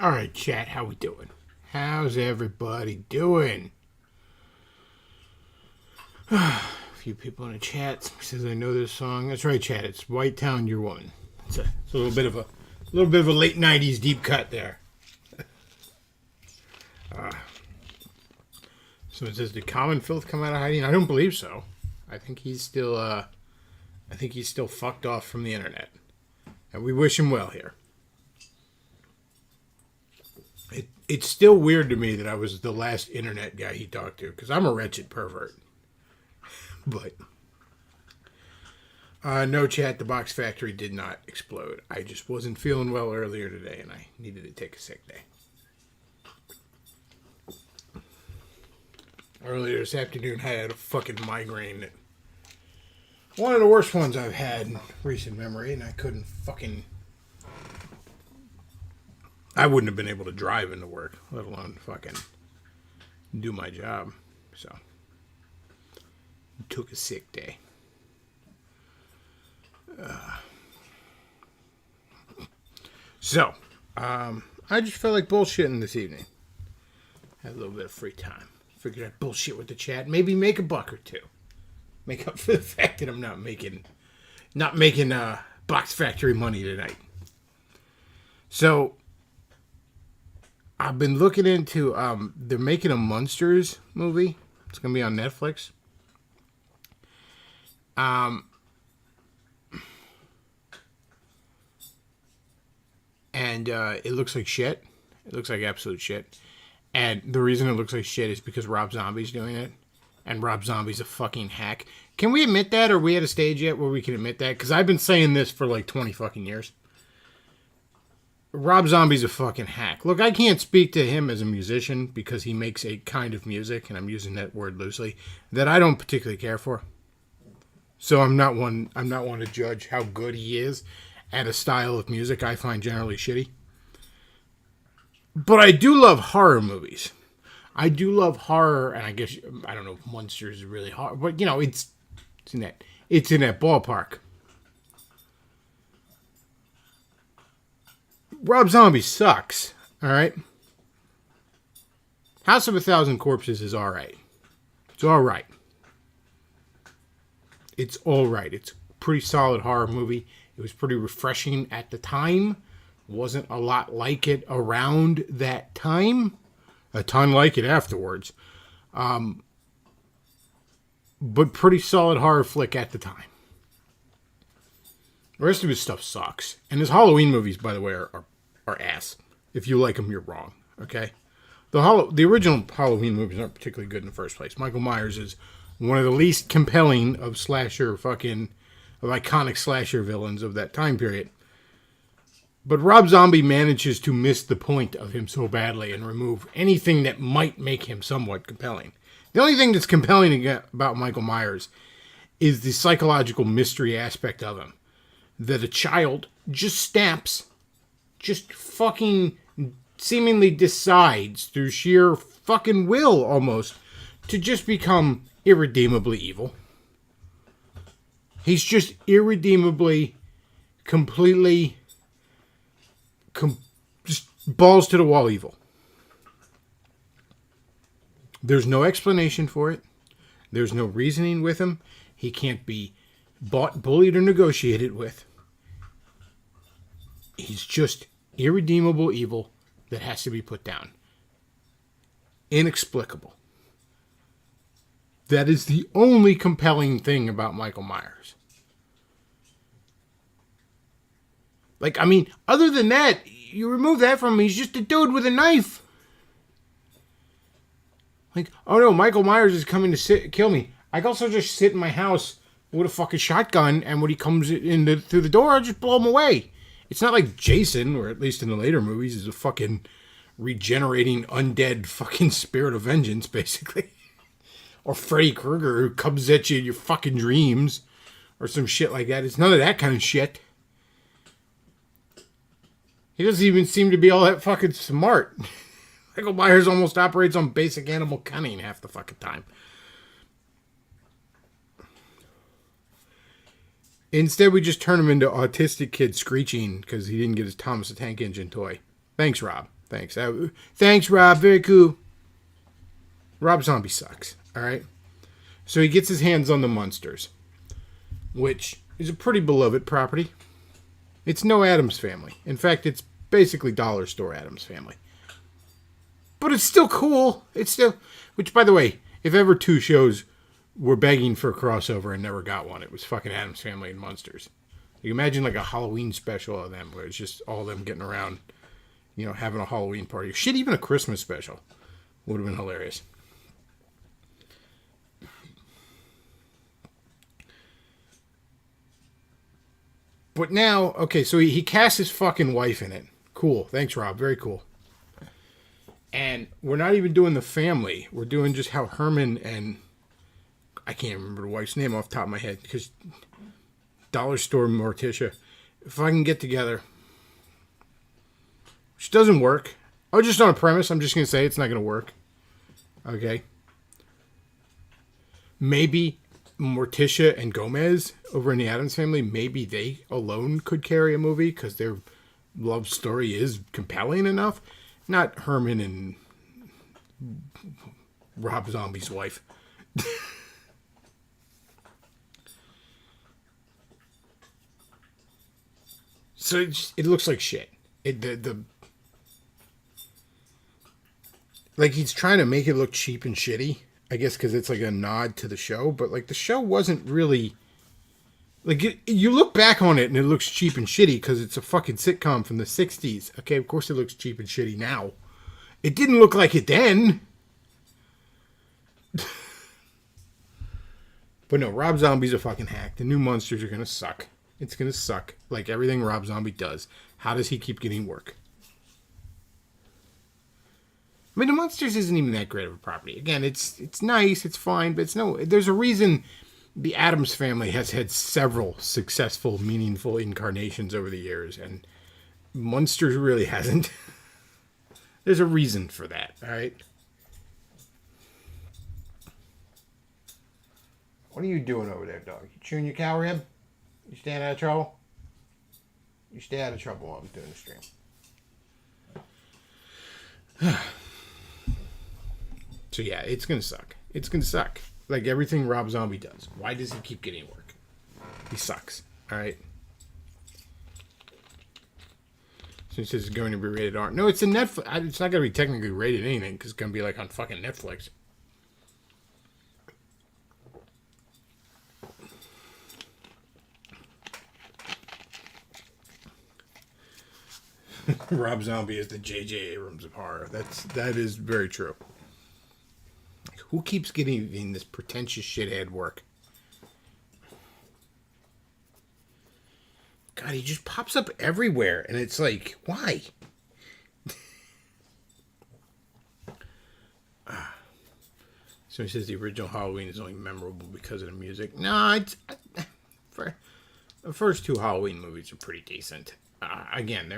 All right, chat, how we doing? How's everybody doing? A few people in the chat says I know this song. That's right, chat. It's White Town, You're One. It's a little bit of a late '90s deep cut there. So it says, did Common Filth come out of hiding? I don't believe so. I think he's still fucked off from the internet, and we wish him well here. It's still weird to me that I was the last internet guy he talked to, because I'm a wretched pervert. But no, chat, the box factory did not explode. I just wasn't feeling well earlier today, and I needed to take a sick day. Earlier this afternoon, I had a fucking migraine. One of the worst ones I've had in recent memory, and I couldn't fucking... I wouldn't have been able to drive into work, let alone fucking do my job. So, took a sick day. I just felt like bullshitting this evening. Had a little bit of free time. Figured I'd bullshit with the chat. Maybe make a buck or two. Make up for the fact that I'm not making Box Factory money tonight. So, I've been looking into, they're making a Munsters movie. It's going to be on Netflix. And it looks like shit. It looks like absolute shit. And the reason it looks like shit is because Rob Zombie's doing it. And Rob Zombie's a fucking hack. Can we admit that? Are we at a stage yet where we can admit that? Because I've been saying this for like 20 fucking years. Rob Zombie's a fucking hack. Look, I can't speak to him as a musician because he makes a kind of music, and I'm using that word loosely, that I don't particularly care for. So I'm not one to judge how good he is at a style of music I find generally shitty. But I do love horror movies. I do love horror, and I guess, I don't know if Munsters is really horror, but you know, it's in that ballpark. Rob Zombie sucks, alright? House of a Thousand Corpses is alright. It's alright. It's alright. It's a pretty solid horror movie. It was pretty refreshing at the time. Wasn't a lot like it around that time. A ton like it afterwards. But pretty solid horror flick at the time. The rest of his stuff sucks. And his Halloween movies, by the way, are ass. If you like them, you're wrong. Okay? The original Halloween movies aren't particularly good in the first place. Michael Myers is one of the least compelling of iconic slasher villains of that time period. But Rob Zombie manages to miss the point of him so badly and remove anything that might make him somewhat compelling. The only thing that's compelling about Michael Myers is the psychological mystery aspect of him. That a child just fucking seemingly decides through sheer fucking will almost to just become irredeemably evil. He's just irredeemably, completely, just balls to the wall evil. There's no explanation for it. There's no reasoning with him. He can't be bought, bullied, or negotiated with. He's just irredeemable evil that has to be put down. Inexplicable. That is the only compelling thing about Michael Myers. Like, I mean, other than that, you remove that from him, he's just a dude with a knife. Like, oh no, Michael Myers is coming to kill me. I can also just sit in my house with a fucking shotgun, and when he comes in through the door, I just blow him away. It's not like Jason, or at least in the later movies, is a fucking regenerating undead fucking spirit of vengeance, basically. Or Freddy Krueger, who comes at you in your fucking dreams, or some shit like that. It's none of that kind of shit. He doesn't even seem to be all that fucking smart. Michael Myers almost operates on basic animal cunning half the fucking time. Instead, we just turn him into autistic kid screeching because he didn't get his Thomas the Tank Engine toy. Thanks, Rob. Thanks. Thanks, Rob. Very cool. Rob Zombie sucks. All right. So he gets his hands on the Munsters, which is a pretty beloved property. It's no Addams Family. In fact, it's basically dollar store Addams Family. But it's still cool. It's still... Which, by the way, if ever two shows were begging for a crossover and never got one, it was fucking Addams Family and Munsters. You imagine like a Halloween special of them where it's just all them getting around, you know, having a Halloween party. Shit, even a Christmas special would have been hilarious. But now, okay, so he casts his fucking wife in it. Cool. Thanks, Rob. Very cool. And we're not even doing the family. We're doing just how Herman and... I can't remember the wife's name off the top of my head because Dollar Store Morticia. If I can get together... Which doesn't work. Oh, just on a premise. I'm just going to say it's not going to work. Okay. Maybe Morticia and Gomez over in the Addams Family, maybe they alone could carry a movie because their love story is compelling enough. Not Herman and Rob Zombie's wife. So it looks like shit. Like he's trying to make it look cheap and shitty. I guess because it's like a nod to the show, but like the show wasn't really like you look back on it and it looks cheap and shitty because it's a fucking sitcom from the 60s. Okay, of course it looks cheap and shitty now. It didn't look like it then. But no, Rob Zombie's a fucking hack. The new Munsters are gonna suck. It's gonna suck like everything Rob Zombie does. How does he keep getting work? I mean, the Munsters isn't even that great of a property. Again, it's nice, it's fine, but there's a reason the Addams Family has had several successful, meaningful incarnations over the years, and Munsters really hasn't. There's a reason for that, all right? What are you doing over there, dog? You chewing your cow rib? You staying out of trouble? You stay out of trouble while I'm doing the stream. So yeah, it's going to suck. It's going to suck. Like everything Rob Zombie does. Why does he keep getting work? He sucks. Alright? So he says it's going to be rated R. No, it's a Netflix. It's not going to be technically rated anything because it's going to be like on fucking Netflix. Rob Zombie is the J.J. Abrams of horror. That is very true. Who keeps getting this pretentious shithead work? God, he just pops up everywhere, and it's like, why? So he says the original Halloween is only memorable because of the music. No, for the first two Halloween movies are pretty decent. Again,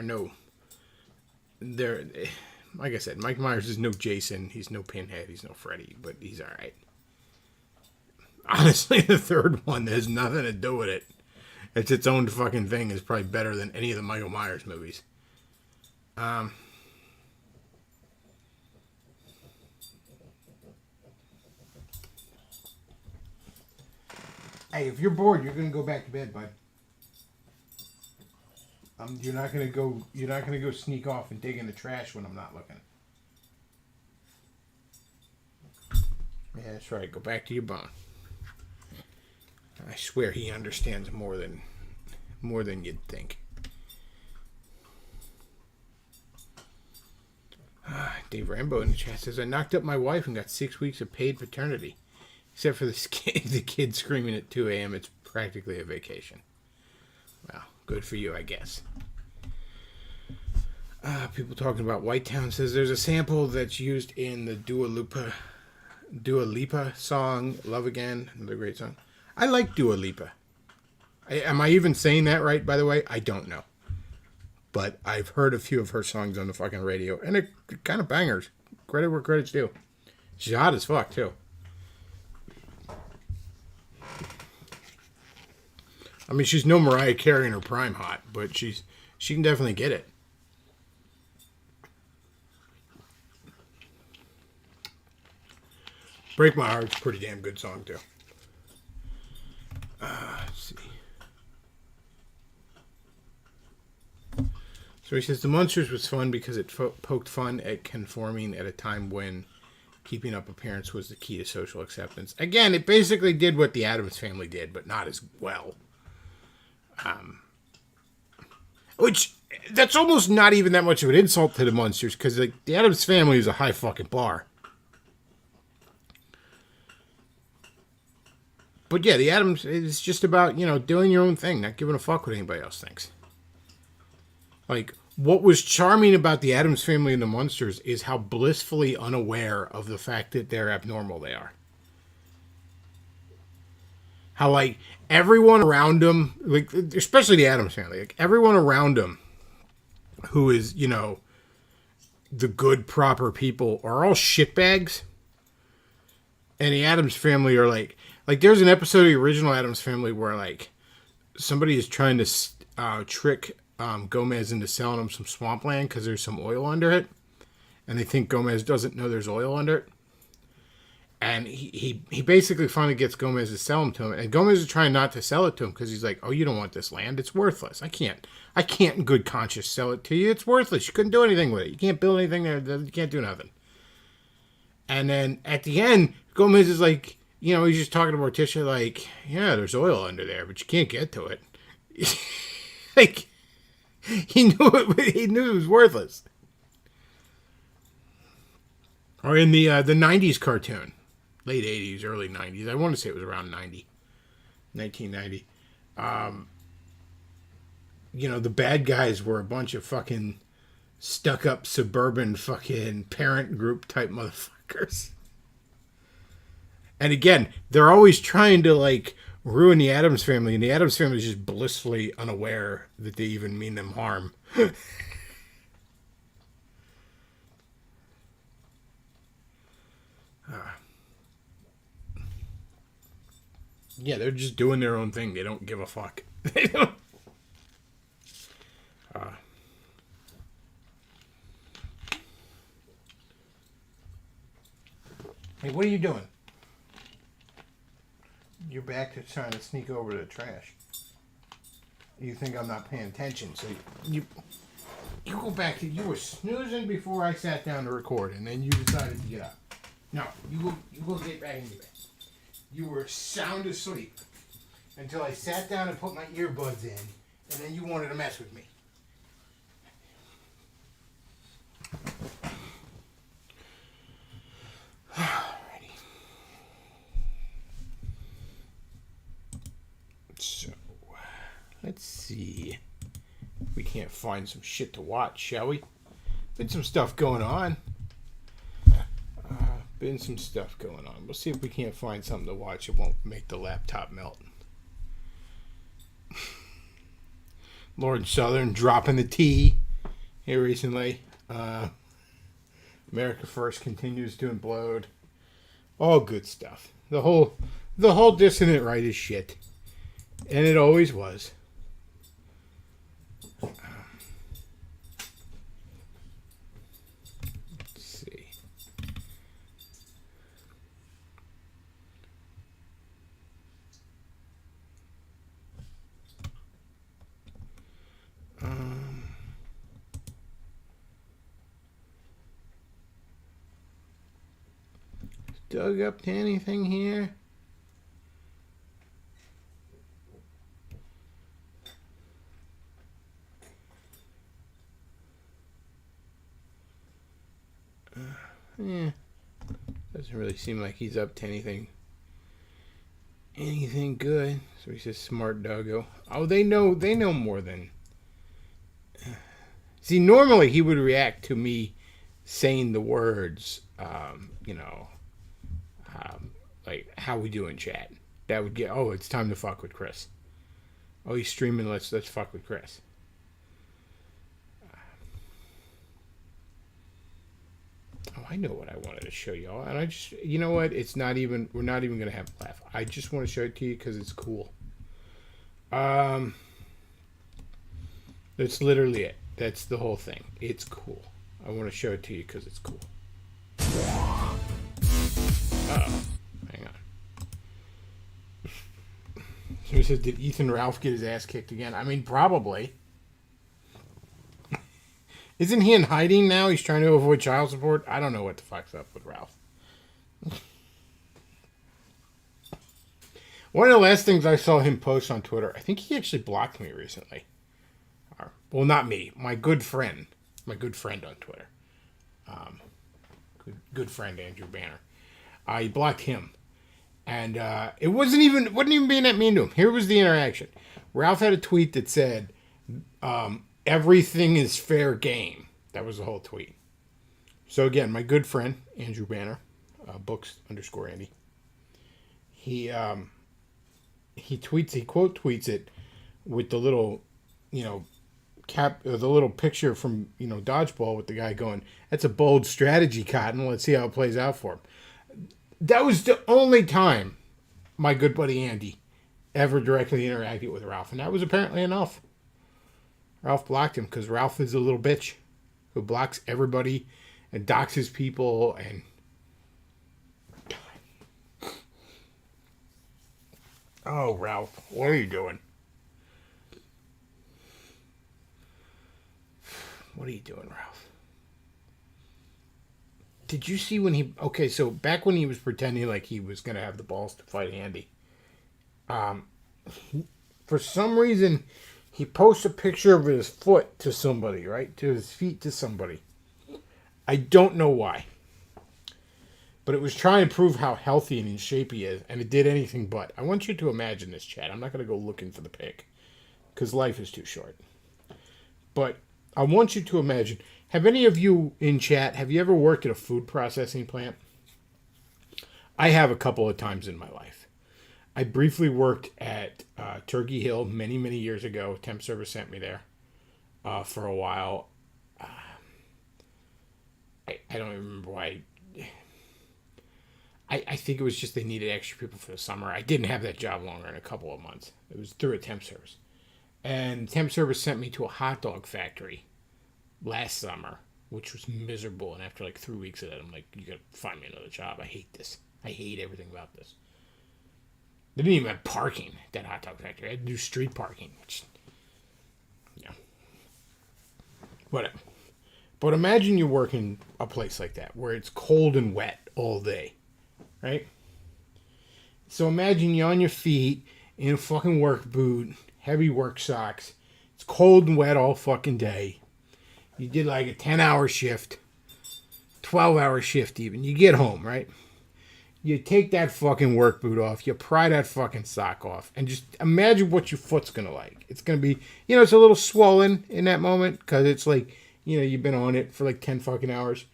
they're like I said, Mike Myers is no Jason, he's no Pinhead, he's no Freddy, but he's alright. Honestly, the third one has nothing to do with it. It's its own fucking thing. Is probably better than any of the Michael Myers movies. Hey, if you're bored, you're gonna go back to bed, bud. You're not gonna go sneak off and dig in the trash when I'm not looking. Yeah, that's right. Go back to your bone. I swear he understands more than you'd think. Dave Rambo in the chat says, I knocked up my wife and got 6 weeks of paid paternity. Except for the kid screaming at 2 a.m. It's practically a vacation. Well, good for you, I guess. People talking about White Town says there's a sample that's used in the Dua Lipa song, Love Again. Another great song. I like Dua Lipa. Am I even saying that right, by the way? I don't know. But I've heard a few of her songs on the fucking radio, and they're kind of bangers. Credit where credit's due. She's hot as fuck, too. I mean, she's no Mariah Carey in her prime hot, but she can definitely get it. Break My Heart's a pretty damn good song, too. Let's see. So he says, the Munsters was fun because it poked fun at conforming at a time when keeping up appearance was the key to social acceptance. Again, it basically did what the Addams Family did, but not as well. Which, that's almost not even that much of an insult to the Munsters, because like, the Addams Family is a high fucking bar. But yeah, the Addams is just about, you know, doing your own thing, not giving a fuck what anybody else thinks. Like, what was charming about the Addams Family and the Munsters is how blissfully unaware of the fact that they're abnormal they are. How, like, everyone around them, like, especially the Addams Family, like, everyone around them who is, you know, the good, proper people are all shitbags. And the Addams Family are, like, there's an episode of the original Addams Family where, like, somebody is trying to trick Gomez into selling them some swampland because there's some oil under it. And they think Gomez doesn't know there's oil under it. And he basically finally gets Gomez to sell them to him. And Gomez is trying not to sell it to him because he's like, oh, you don't want this land. It's worthless. I can't in good conscience sell it to you. It's worthless. You couldn't do anything with it. You can't build anything there. You can't do nothing. And then at the end, Gomez is like, you know, he's just talking to Morticia like, yeah, there's oil under there, but you can't get to it. Like, he knew it was worthless. Or in the 90s cartoon, late 80s, early 90s. I want to say it was around 1990. You know, the bad guys were a bunch of fucking stuck-up suburban fucking parent group type motherfuckers. And again, they're always trying to, like, ruin the Addams Family, and the Addams Family is just blissfully unaware that they even mean them harm. Yeah, they're just doing their own thing. They don't give a fuck. They don't. Hey, what are you doing? You're back to trying to sneak over to the trash. You think I'm not paying attention, so you go back to, you were snoozing before I sat down to record, and then you decided to get up. No, you go get back into bed. You were sound asleep until I sat down and put my earbuds in, and then you wanted to mess with me. Alrighty. So, let's see. We can't find some shit to watch, shall we? Been some stuff going on. We'll see if we can't find something to watch. It won't make the laptop melt. Lord Southern dropping the T here recently. America First continues to implode. All good stuff. The whole dissonant right is shit. And it always was. Let's see. Dug up to anything here? Yeah. Doesn't really seem like he's up to anything good. So he's a smart doggo. Oh, they know more than. See, normally he would react to me saying the words, like, how we doing, chat? That would get, oh, it's time to fuck with Chris. Oh, he's streaming, let's fuck with Chris. Oh, I know what I wanted to show y'all. And I just, you know what? We're not even going to have a laugh. I just want to show it to you because it's cool. That's literally it. That's the whole thing. It's cool. I want to show it to you because it's cool. Uh-oh. says, did Ethan Ralph get his ass kicked again? I mean, probably. Isn't he in hiding now? He's trying to avoid child support? I don't know what the fuck's up with Ralph. One of the last things I saw him post on Twitter, I think he actually blocked me recently. Well, not me. My good friend. My good friend on Twitter. Good friend, Andrew Banner. He blocked him. And it wasn't even being that mean to him. Here was the interaction. Ralph had a tweet that said, everything is fair game. That was the whole tweet. So again, my good friend, Andrew Banner, books_Andy, he quote tweets it with the little, the little picture from, Dodgeball with the guy going, that's a bold strategy, Cotton. Let's see how it plays out for him. That was the only time my good buddy Andy ever directly interacted with Ralph, and that was apparently enough. Ralph blocked him because Ralph is a little bitch who blocks everybody and doxes people and... Oh, Ralph, what are you doing? What are you doing, Ralph? Did you see when he... Okay, so back when he was pretending like he was going to have the balls to fight Andy, for some reason, he posts a picture of his foot to somebody, right? To his feet to somebody. I don't know why. But it was trying to prove how healthy and in shape he is, and it did anything but. I want you to imagine this, Chad. I'm not going to go looking for the pic, because life is too short. But I want you to imagine, have any of you in chat, have you ever worked at a food processing plant? I have a couple of times in my life. I briefly worked at Turkey Hill many, many years ago. Temp service sent me there for a while. I don't even remember why. I think it was just they needed extra people for the summer. I didn't have that job longer than a couple of months. It was through a temp service. And temp service sent me to a hot dog factory last summer, which was miserable. And after like 3 weeks of that, I'm like, you gotta find me another job. I hate this. I hate everything about this. They didn't even have parking at that hot dog factory. I had to do street parking. Which, whatever. But imagine you work in a place like that where it's cold and wet all day. Right? So imagine you're on your feet in a fucking work boot, heavy work socks. It's cold and wet all fucking day. You did like a 10-hour shift, 12-hour shift even. You get home, right? You take that fucking work boot off. You pry that fucking sock off. And just imagine what your foot's going to like. It's going to be, it's a little swollen in that moment because it's like, you've been on it for like 10 fucking hours.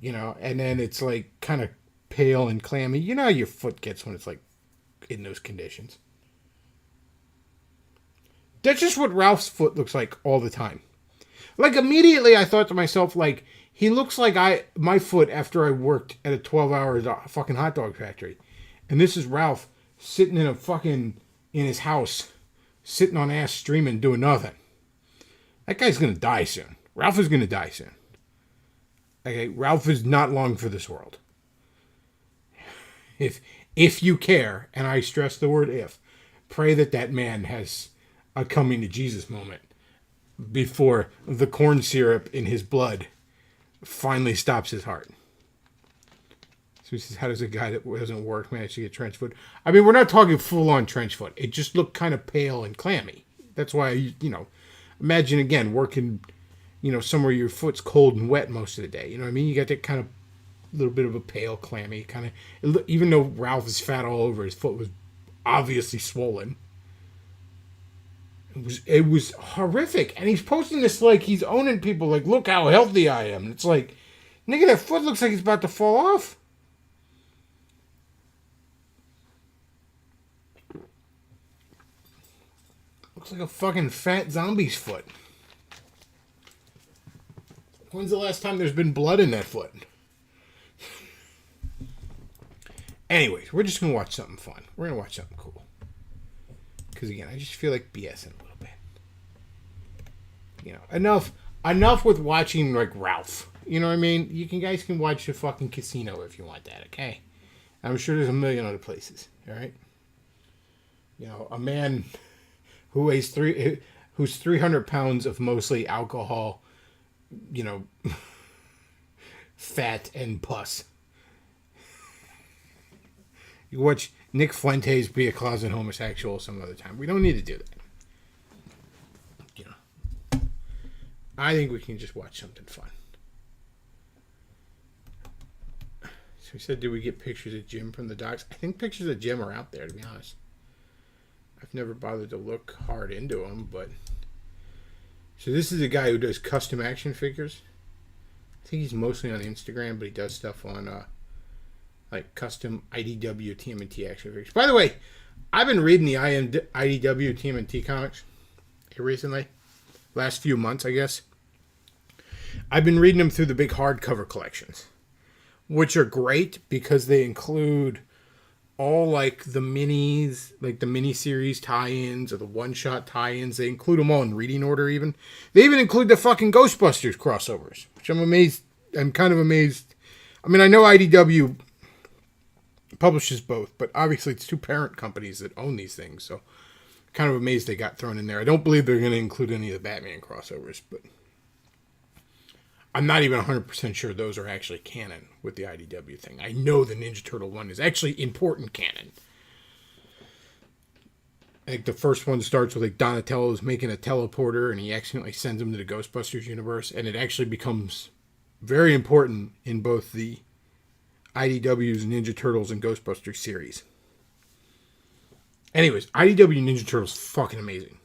And then it's like kind of pale and clammy. You know how your foot gets when it's like in those conditions. That's just what Ralph's foot looks like all the time. Like immediately I thought to myself, like, he looks like my foot after I worked at a 12-hour fucking hot dog factory. And this is Ralph sitting in his house, sitting on ass streaming, doing nothing. That guy's gonna die soon. Ralph is gonna die soon. Okay, Ralph is not long for this world. If you care, and I stress the word if, pray that man has a coming to Jesus moment before the corn syrup in his blood finally stops his heart. So he says, how does a guy that doesn't work manage to get trench foot? I mean, we're not talking full-on trench foot. It just looked kind of pale and clammy. That's why, imagine, again, working, somewhere your foot's cold and wet most of the day. You know what I mean? You got that kind of little bit of a pale, clammy kind of... Even though Ralph is fat all over, his foot was obviously swollen. It was horrific. And he's posting this like he's owning people, like, look how healthy I am. And it's like, nigga, that foot looks like it's about to fall off. Looks like a fucking fat zombie's foot. When's the last time there's been blood in that foot? Anyways, we're just going to watch something fun. We're going to watch something cool. Because, again, I just feel like BSing a little bit. Enough with watching, like, Ralph. You know what I mean? You guys can watch the fucking casino if you want that, okay? I'm sure there's a million other places, all right? You know, a man who weighs who's 300 pounds of mostly alcohol, you know, fat and pus. You watch Nick Fuentes be a closet homosexual some other time. We don't need to do that. You know, I think we can just watch something fun. So we said, did we get pictures of Jim from the docs? I think pictures of Jim are out there, to be honest. I've never bothered to look hard into them, but... So this is a guy who does custom action figures. I think he's mostly on Instagram, but he does stuff on, like, custom IDW TMNT action figures. By the way, I've been reading the IDW TMNT comics here recently. Last few months, I guess. I've been reading them through the big hardcover collections, which are great because they include all like the minis, like the miniseries tie-ins or the one-shot tie-ins. They include them all in reading order even. They even include the fucking Ghostbusters crossovers, which I'm amazed. I'm kind of amazed. I mean, I know IDW publishes both, but obviously it's two parent companies that own these things, so kind of amazed they got thrown in there. I don't believe they're going to include any of the Batman crossovers, but I'm not even 100% sure those are actually canon with the IDW thing. I know the Ninja Turtle one is actually important canon. I think the first one starts with like Donatello's making a teleporter and he accidentally sends him to the Ghostbusters universe, and it actually becomes very important in both the IDW's Ninja Turtles and Ghostbusters series. Anyways, IDW Ninja Turtles is fucking amazing.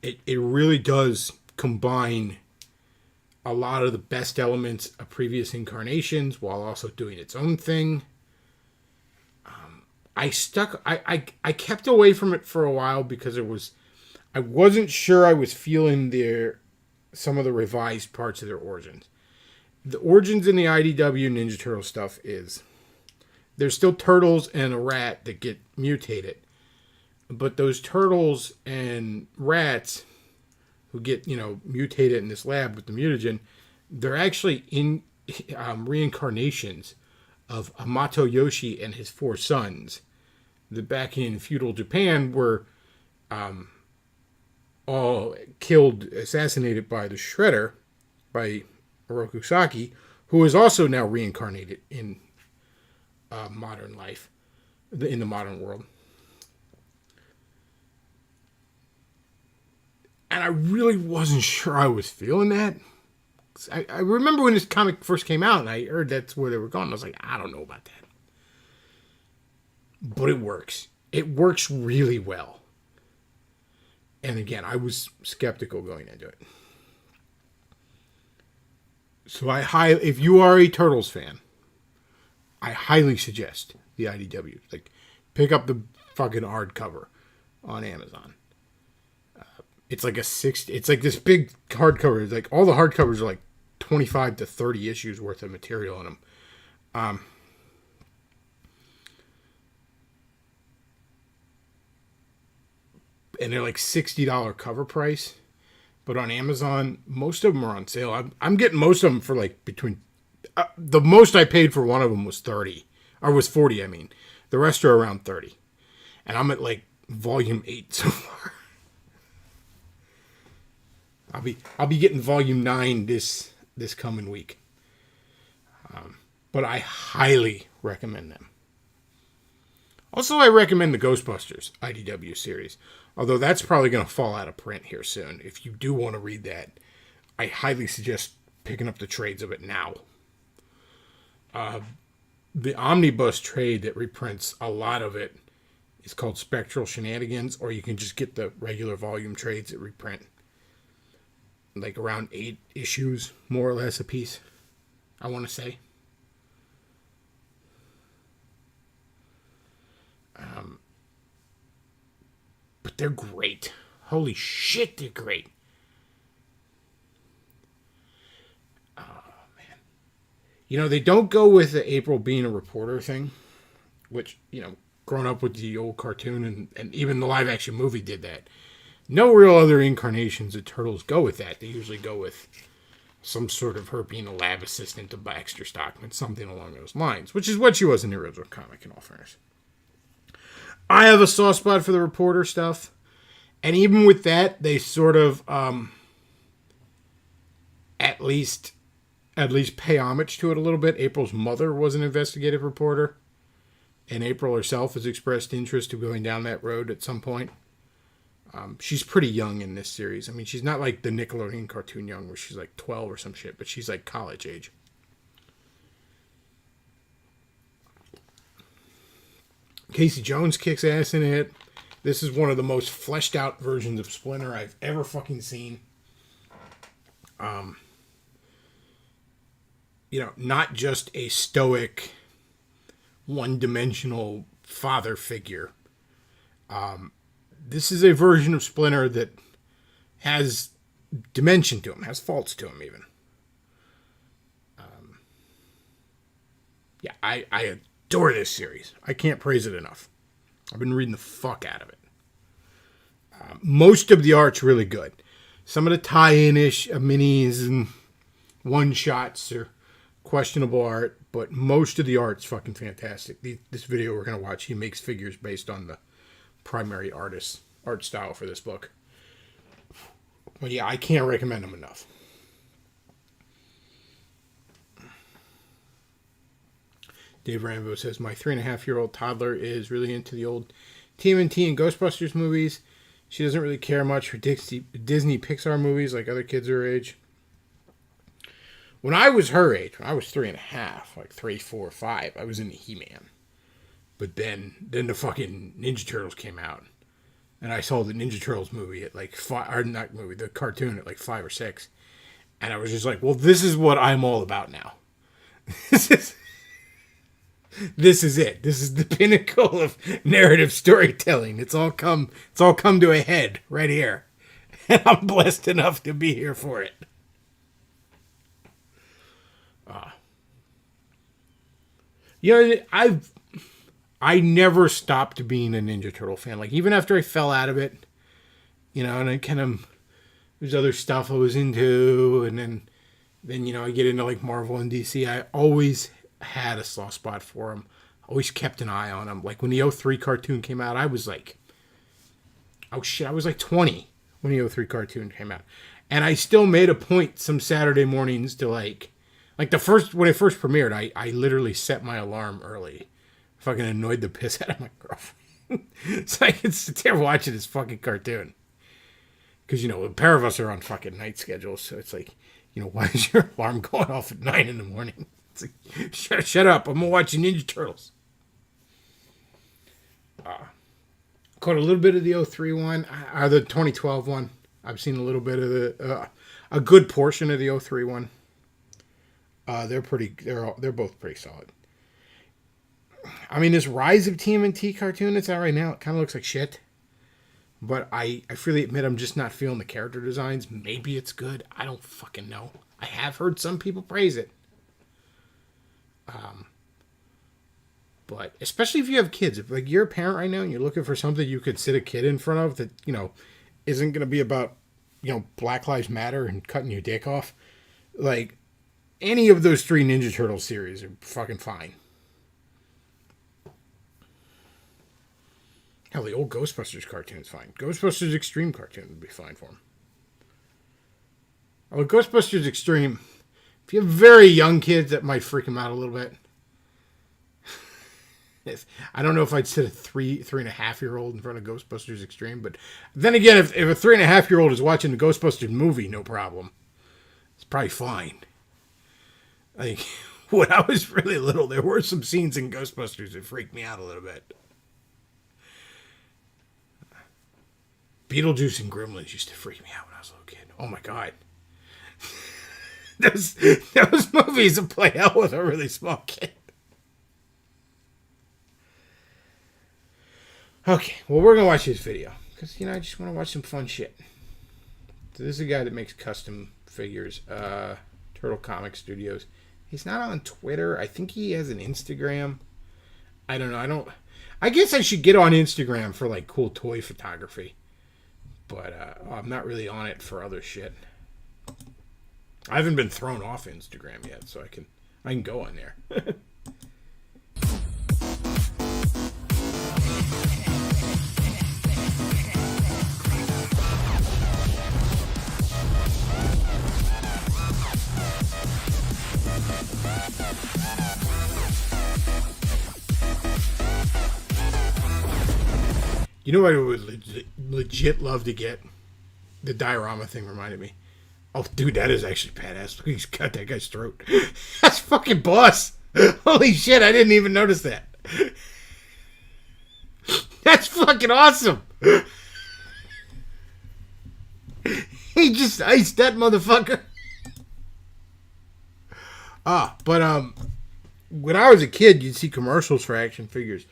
It really does combine a lot of the best elements of previous incarnations while also doing its own thing. I kept away from it for a while because I wasn't sure I was feeling some of the revised parts of their origins. The origins in the IDW Ninja Turtle stuff is there's still turtles and a rat that get mutated, but those turtles and rats who get, mutated in this lab with the mutagen, they're actually in reincarnations of Hamato Yoshi and his 4 sons that back in feudal Japan were all assassinated by the Shredder, by Oroku Saki, who is also now reincarnated in modern life, in the modern world. And I really wasn't sure I was feeling that. I remember when this comic first came out and I heard that's where they were going. I was like, I don't know about that. But it works. It works really well. And again, I was skeptical going into it. So if you are a Turtles fan, I highly suggest the IDW. Like, pick up the fucking hardcover on Amazon. It's like it's like this big hardcover. It's like all the hardcovers are like 25 to 30 issues worth of material in them. And they're like $60 cover price. But on Amazon, most of them are on sale. I'm getting most of them for like between... the most I paid for one of them was 30. Or was 40, I mean. The rest are around 30. And I'm at like volume 8 so far. I'll be getting volume 9 this coming week. But I highly recommend them. Also, I recommend the Ghostbusters IDW series. Although that's probably going to fall out of print here soon. If you do want to read that, I highly suggest picking up the trades of it now. The omnibus trade that reprints a lot of it is called Spectral Shenanigans, or you can just get the regular volume trades that reprint. Like around 8 issues, more or less, a piece, I want to say. But they're great. Holy shit, they're great. Oh, man. They don't go with the April being a reporter thing, which, growing up with the old cartoon and even the live-action movie did that. No real other incarnations of Turtles go with that. They usually go with some sort of her being a lab assistant to Baxter Stockman, something along those lines, which is what she was in the original comic, in all fairness. I have a soft spot for the reporter stuff. And even with that, they sort of at least pay homage to it a little bit. April's mother was an investigative reporter, and April herself has expressed interest in going down that road at some point. She's pretty young in this series. I mean, she's not like the Nickelodeon cartoon young where she's like 12 or some shit, but she's like college age. Casey Jones kicks ass in it. This is one of the most fleshed out versions of Splinter I've ever fucking seen. Not just a stoic, one-dimensional father figure. This is a version of Splinter that has dimension to him, has faults to him even. I adore this series. I can't praise it enough. I've been reading the fuck out of it. Most of the art's really good. Some of the tie-in-ish minis and one-shots are questionable art, but most of the art's fucking fantastic. This video we're going to watch, he makes figures based on the primary artist's art style for this book. But yeah, I can't recommend him enough. Dave Rambo says, my 3.5-year-old toddler is really into the old TMNT and Ghostbusters movies. She doesn't really care much for Disney Pixar movies like other kids her age. When I was her age, when I was 3.5, like 3, 4, 5, I was into He-Man. But then the fucking Ninja Turtles came out. And I saw the Ninja Turtles movie at like 5, or not movie, the cartoon at like 5 or 6. And I was just like, well, this is what I'm all about now. This is it. This is the pinnacle of narrative storytelling. It's all come to a head right here. And I'm blessed enough to be here for it. I never stopped being a Ninja Turtle fan. Like, even after I fell out of it, and I kind of, there's other stuff I was into, and then I get into like Marvel and DC. I always had a soft spot for them. Always kept an eye on them. Like when the 03 cartoon came out, I was like, oh shit, I was like 20 when the 03 cartoon came out. And I still made a point some Saturday mornings to when it first premiered, I literally set my alarm early. Fucking annoyed the piss out of my girlfriend. So I could sit there watching this fucking cartoon. Because, a pair of us are on fucking night schedules. So it's like, why is your alarm going off at 9 in the morning? It's like, shut up. I'm watching Ninja Turtles. Caught a little bit of the 03 one. Or the 2012 one. I've seen a little bit of a good portion of the 03 one. They're both pretty solid. I mean, this Rise of TMNT cartoon that's out right now, it kind of looks like shit. But I freely admit I'm just not feeling the character designs. Maybe it's good. I don't fucking know. I have heard some people praise it. But especially if you have kids. If you're a parent right now and you're looking for something you could sit a kid in front of that, isn't going to be about, Black Lives Matter and cutting your dick off. Like, any of those 3 Ninja Turtles series are fucking fine. Hell, the old Ghostbusters cartoon's fine. Ghostbusters Extreme cartoon would be fine for him. Oh, Ghostbusters Extreme, if you have very young kids, that might freak them out a little bit. I don't know if I'd sit a 3.5-year-old in front of Ghostbusters Extreme, but then again, if a 3.5-year-old is watching the Ghostbusters movie, no problem. It's probably fine. Like, when I was really little, there were some scenes in Ghostbusters that freaked me out a little bit. Beetlejuice and Gremlins used to freak me out when I was a little kid. Oh my god. those movies would play out with a really small kid. Okay, well, we're going to watch this video. Because, I just want to watch some fun shit. So this is a guy that makes custom figures. Turtle Comic Studios. He's not on Twitter. I think he has an Instagram. I don't know. I guess I should get on Instagram for, cool toy photography. But I'm not really on it for other shit. I haven't been thrown off Instagram yet, so I can go on there. You know what I would legit love to get? The diorama thing reminded me. Oh, dude, that is actually badass. Look, he's cut that guy's throat. That's fucking boss. Holy shit, I didn't even notice that. That's fucking awesome. He just iced that motherfucker. But when I was a kid, you'd see commercials for action figures.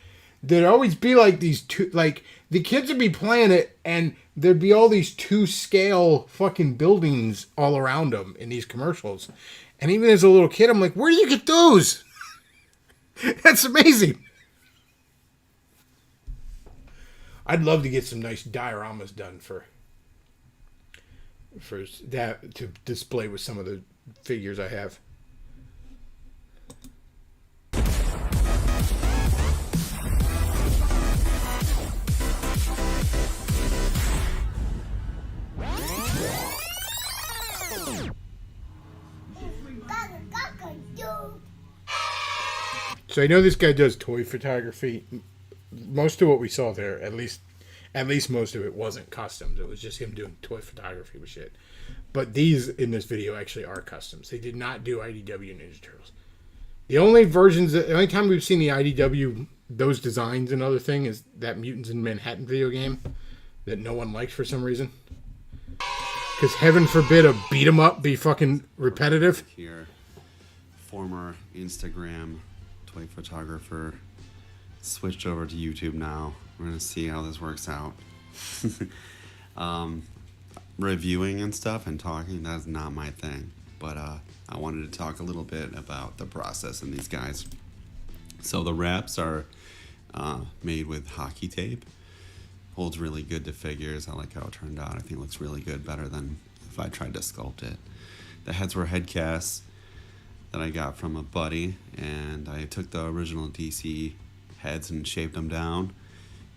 There'd always be like these two, like the kids would be playing it, and there'd be all these 2-scale fucking buildings all around them in these commercials. And even as a little kid, I'm like, where do you get those? That's amazing. I'd love to get some nice dioramas done for that to display with some of the figures I have. So I know this guy does toy photography. Most of what we saw there, at least most of it wasn't customs. It was just him doing toy photography with shit. But these in this video actually are customs. They did not do IDW Ninja Turtles. The only time we've seen the IDW, those designs and other thing is that Mutants in Manhattan video game that no one liked for some reason. Because heaven forbid a beat 'em up be fucking repetitive. Here, former Instagram toy photographer, switched over to YouTube now. We're gonna see how this works out. Reviewing and stuff and talking, that's not my thing. But I wanted to talk a little bit about the process in these guys. So the wraps are made with hockey tape. Holds really good to figures. I like how it turned out. I think it looks really good, better than if I tried to sculpt it. The heads were head casts that I got from a buddy, and I took the original DC heads and shaped them down.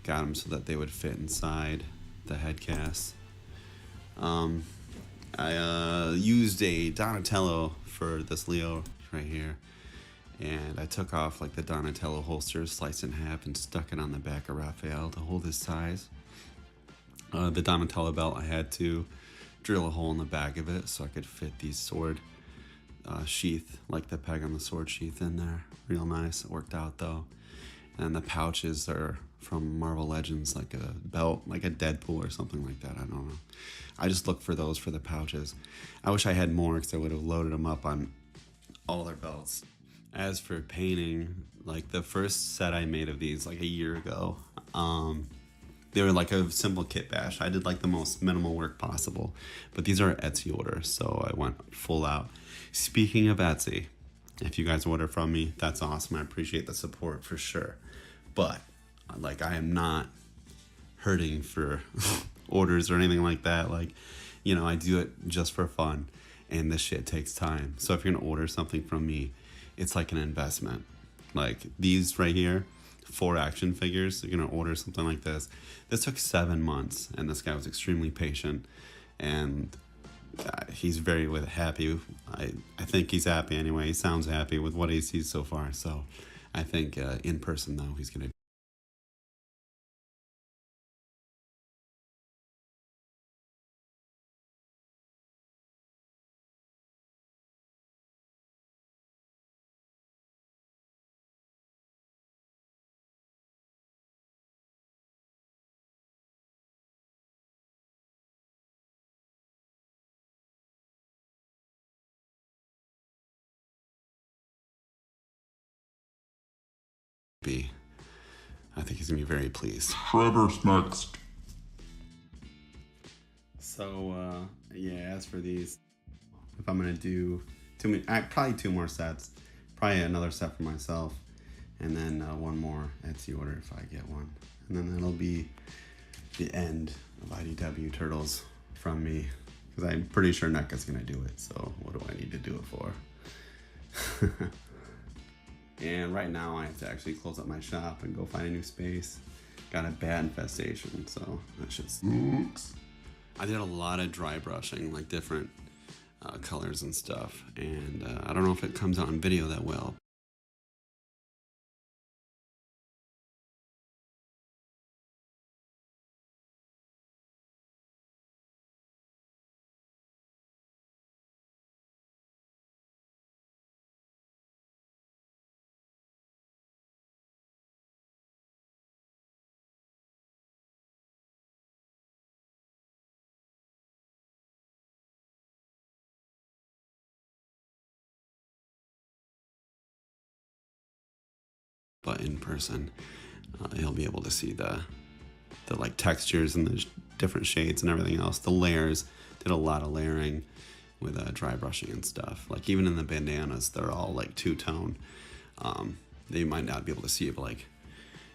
Got them so that they would fit inside the head casts. I used a Donatello for this Leo right here, and I took off like the Donatello holster, sliced in half, and stuck it on the back of Raphael to hold his size. The Donatello belt, I had to drill a hole in the back of it so I could fit the sword sheath, like the peg on the sword sheath in there. Real nice. It worked out though. And the pouches are from Marvel Legends, like a belt, like a Deadpool or something like that. I don't know. I just looked for those for the pouches. I wish I had more because I would have loaded them up on all their belts. As for painting, like the first set I made of these like a year ago, they were like a simple kit bash. I did like the most minimal work possible, but these are Etsy orders, so I went full out. Speaking of Etsy, if you guys order from me, that's awesome. I appreciate the support for sure. But like, I am not hurting for orders or anything like that. Like, you know, I do it just for fun, and this shit takes time. So if you're gonna order something from me, it's like an investment. Like these right here, 4 action figures, you're gonna order something like this. This took 7 months, and this guy was extremely patient, and he's very happy. I think he's happy anyway. He sounds happy with what he sees so far. So I think in person though, he's gonna be. I think he's gonna be very pleased. Trevor's next. So yeah, as for these, if I'm gonna do probably 2 more sets, probably another set for myself, and then one more Etsy order if I get one, and then that'll be the end of IDW Turtles from me, because I'm pretty sure NECA's gonna do it. So what do I need to do it for? And right now I have to actually close up my shop and go find a new space. Got a bat infestation, so that shit sucks. I did a lot of dry brushing, like different colors and stuff, and I don't know if it comes out in video that well. but in person, he'll be able to see the like textures and the different shades and everything else. The layers, did a lot of layering with dry brushing and stuff. Like even in the bandanas, they're all like two-tone. They might not be able to see it, but like,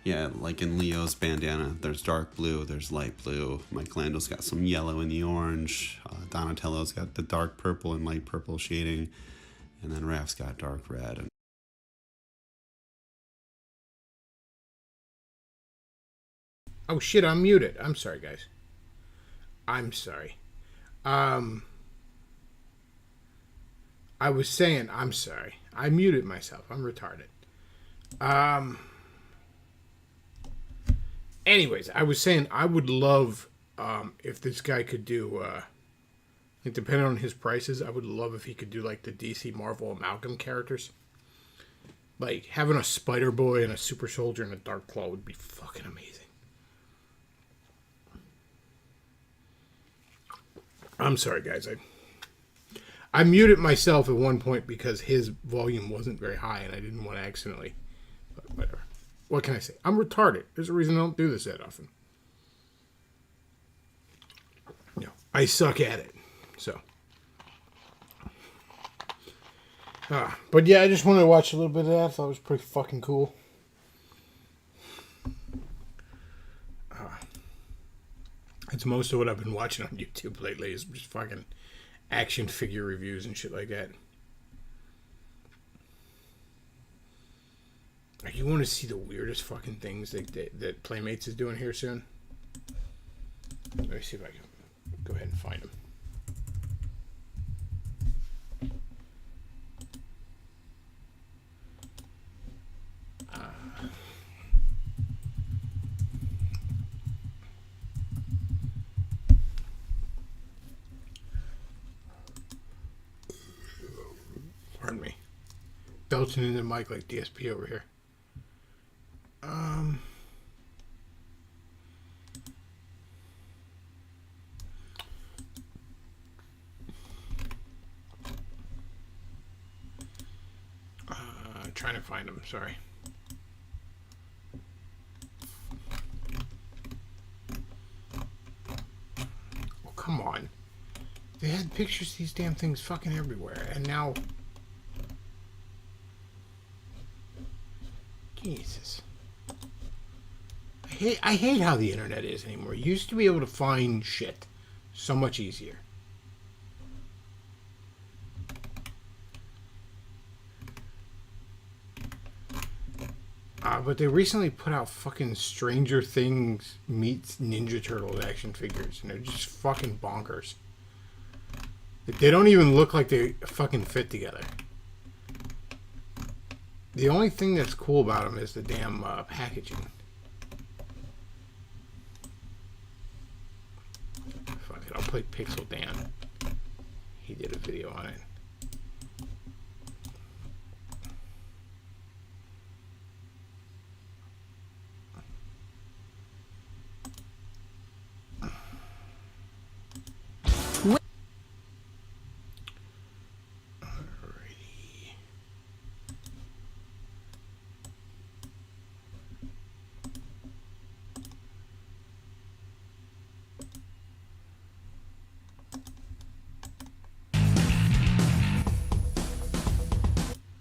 yeah, like in Leo's bandana, there's dark blue, there's light blue. Michelangelo's got some yellow in the orange. Donatello's got the dark purple and light purple shading. And then Raph's got dark red. And oh shit, I'm muted. I'm sorry, guys. I'm sorry. I was saying, I'm sorry. I muted myself. I'm retarded. Anyways, I was saying I would love if this guy could do, like, depending on his prices, I would love if he could do like the DC Marvel amalgam characters. Like having a Spider Boy and a Super Soldier and a Dark Claw would be fucking amazing. I'm sorry, guys. I muted myself at one point because his volume wasn't very high and I didn't want to accidentally. But whatever. What can I say? I'm retarded. There's a reason I don't do this that often. You know, I suck at it. So. But yeah, I just wanted to watch a little bit of that. I thought it was pretty fucking cool. That's most of what I've been watching on YouTube lately is just fucking action figure reviews and shit like that. Like, you want to see the weirdest fucking things that Playmates is doing here soon? Let me see if I can go ahead and find them. Pardon me. Belching in the mic like DSP over here. Trying to find them, sorry. Oh, come on. They had pictures of these damn things fucking everywhere, and now... Jesus. I hate how the internet is anymore. You used to be able to find shit so much easier. But they recently put out fucking Stranger Things meets Ninja Turtles action figures, and they're just fucking bonkers. They don't even look like they fucking fit together. The only thing that's cool about them is the damn packaging. Fuck it, I'll play Pixel Dan. He did a video on it.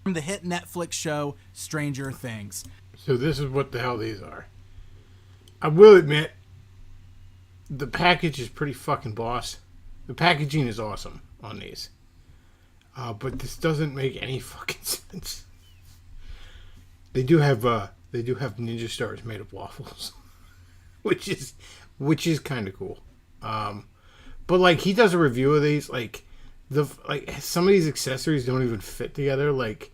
From the hit Netflix show Stranger Things. So this is what the hell these are. I will admit, the package is pretty fucking boss. The packaging is awesome on these. But this doesn't make any fucking sense. They do have ninja stars made of waffles. which is kind of cool. But like, he does a review of these, like some of these accessories don't even fit together. Like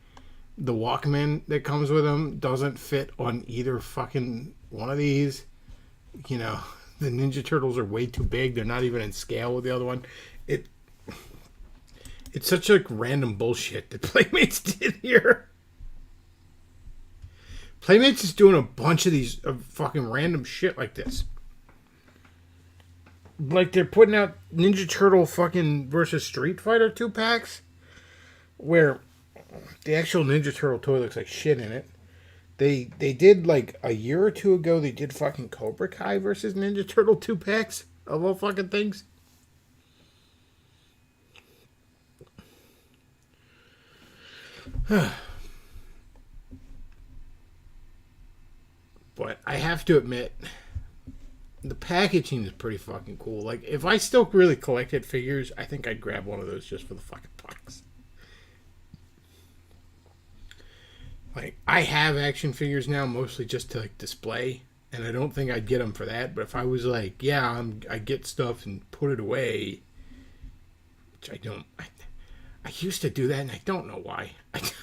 the Walkman that comes with them doesn't fit on either fucking one of these. You know, the Ninja Turtles are way too big. They're not even in scale with the other one. It's such like random bullshit that Playmates did here. Playmates is doing a bunch of these fucking random shit like this. Like, they're putting out Ninja Turtle fucking versus Street Fighter 2-packs where the actual Ninja Turtle toy looks like shit in it. They did like a year or two ago. They did fucking Cobra Kai versus Ninja Turtle 2 packs of all fucking things. But I have to admit, the packaging is pretty fucking cool. Like, if I still really collected figures, I think I'd grab one of those just for the fucking box. Like, I have action figures now, mostly just to, like, display. And I don't think I'd get them for that. But if I was like, yeah, I get stuff and put it away, which I don't. I used to do that, and I don't know why.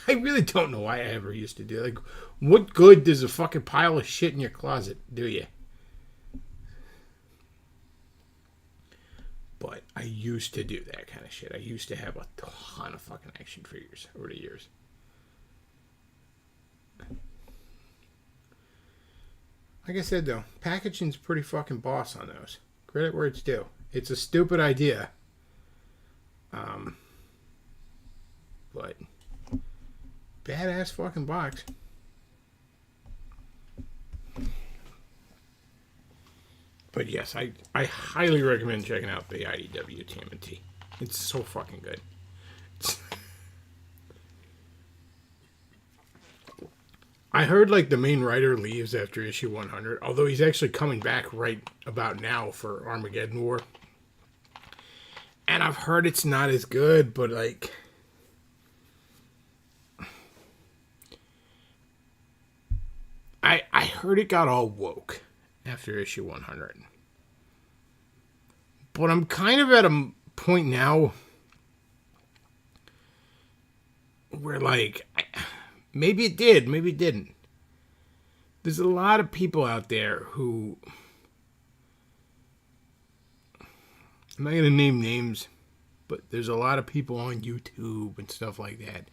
I really don't know why I ever used to do it. Like, what good does a fucking pile of shit in your closet do you? But I used to do that kind of shit. I used to have a ton of fucking action figures over the years. Like I said, though, packaging's pretty fucking boss on those. Credit where it's due. It's a stupid idea. But badass fucking box. But yes, I highly recommend checking out the IDW TMNT. It's so fucking good. I heard like the main writer leaves after issue 100, although he's actually coming back right about now for Armageddon War. And I've heard it's not as good, but like, I heard it got all woke after issue 100. But I'm kind of at a point now where, like, maybe it did, maybe it didn't. There's a lot of people out there who, I'm not going to name names, but there's a lot of people on YouTube and stuff like that.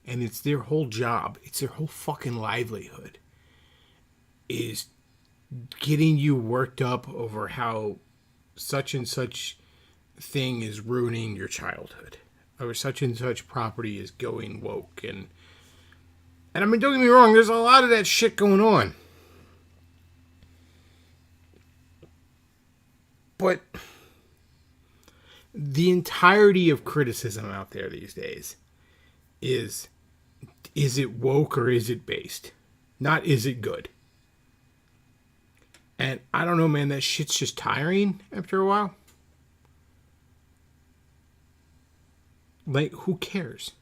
And it's their whole job. It's their whole fucking livelihood. Is getting you worked up over how such and such thing is ruining your childhood. Or such and such property is going woke. And I mean, don't get me wrong, there's a lot of that shit going on. But the entirety of criticism out there these days is it woke or is it based? Not is it good? And I don't know, man, that shit's just tiring after a while. Like, who cares?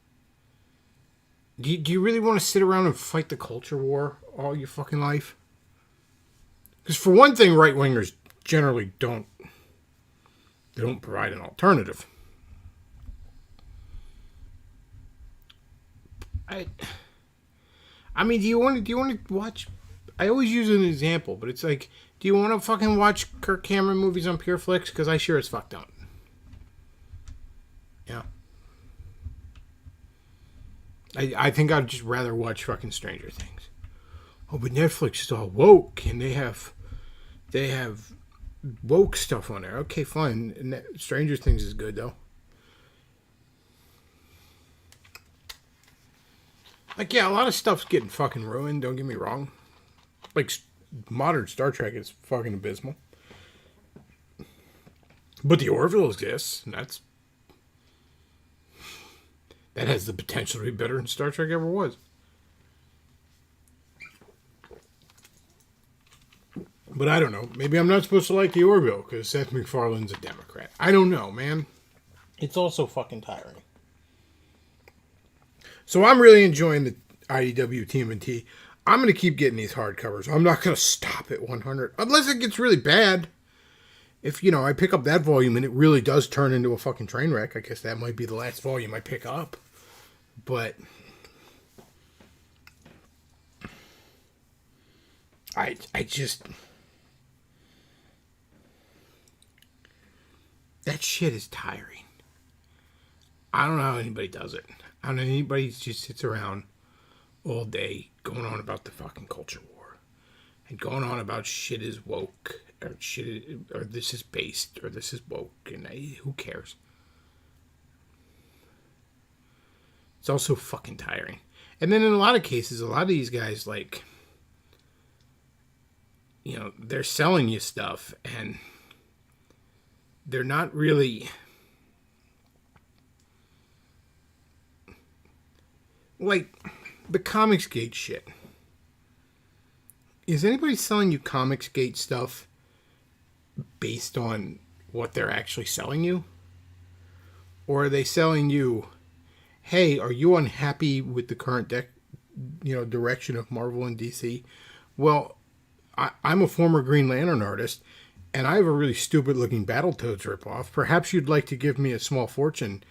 Do you really want to sit around and fight the culture war all your fucking life? Because for one thing, right-wingers generally don't provide an alternative. I mean, do you want to watch? I always use an example, but it's like, do you want to fucking watch Kirk Cameron movies on Pure Flix? Because I sure as fuck don't. Yeah. I think I'd just rather watch fucking Stranger Things. Oh, but Netflix is all woke, and they have woke stuff on there. Okay, fine. And Stranger Things is good, though. Like, yeah, a lot of stuff's getting fucking ruined, don't get me wrong. Like, modern Star Trek is fucking abysmal. But the Orville exists, and that has the potential to be better than Star Trek ever was. But I don't know. Maybe I'm not supposed to like the Orville because Seth MacFarlane's a Democrat. I don't know, man. It's also fucking tiring. So I'm really enjoying the IDW TMNT. I'm going to keep getting these hardcovers. I'm not going to stop at 100. Unless it gets really bad. If, I pick up that volume and it really does turn into a fucking train wreck, I guess that might be the last volume I pick up. But I just... That shit is tiring. I don't know how anybody does it. I don't know anybody just sits around all day going on about the fucking culture war and going on about shit is woke or or this is based or this is woke and who cares? It's also fucking tiring. And then in a lot of cases, a lot of these guys, like, they're selling you stuff, and they're not really like the Comicsgate shit. Is anybody selling you Comicsgate stuff based on what they're actually selling you? Or are they selling you, hey, are you unhappy with the current direction of Marvel and DC? Well, I'm a former Green Lantern artist, and I have a really stupid-looking Battletoads ripoff. Perhaps you'd like to give me a small fortune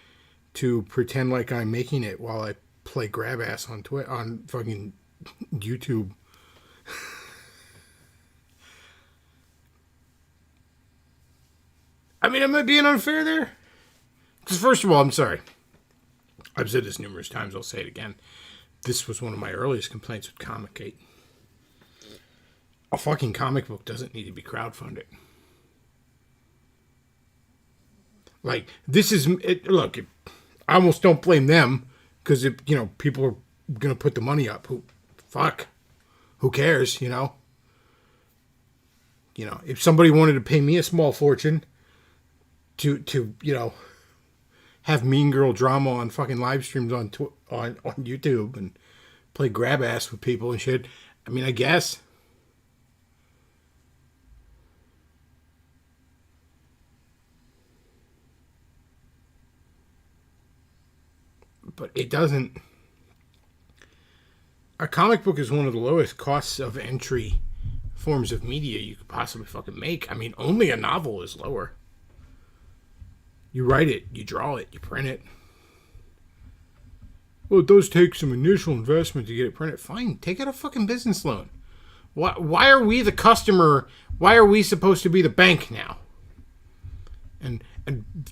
to pretend like I'm making it while I play grab ass on fucking YouTube. I mean, am I being unfair there? Because first of all, I'm sorry. I've said this numerous times. I'll say it again. This was one of my earliest complaints with Comicsgate. A fucking comic book doesn't need to be crowdfunded. Like, this is... Look, I almost don't blame them, because, people are going to put the money up. Who cares, if somebody wanted to pay me a small fortune to have Mean Girl drama on fucking live streams on YouTube and play grab ass with people and shit, I mean, I guess. But it doesn't... A comic book is one of the lowest costs of entry forms of media you could possibly fucking make. I mean, only a novel is lower. You write it, you draw it, you print it. Well, it does take some initial investment to get it printed. Fine, take out a fucking business loan. Why are we the customer? Why are we supposed to be the bank now? And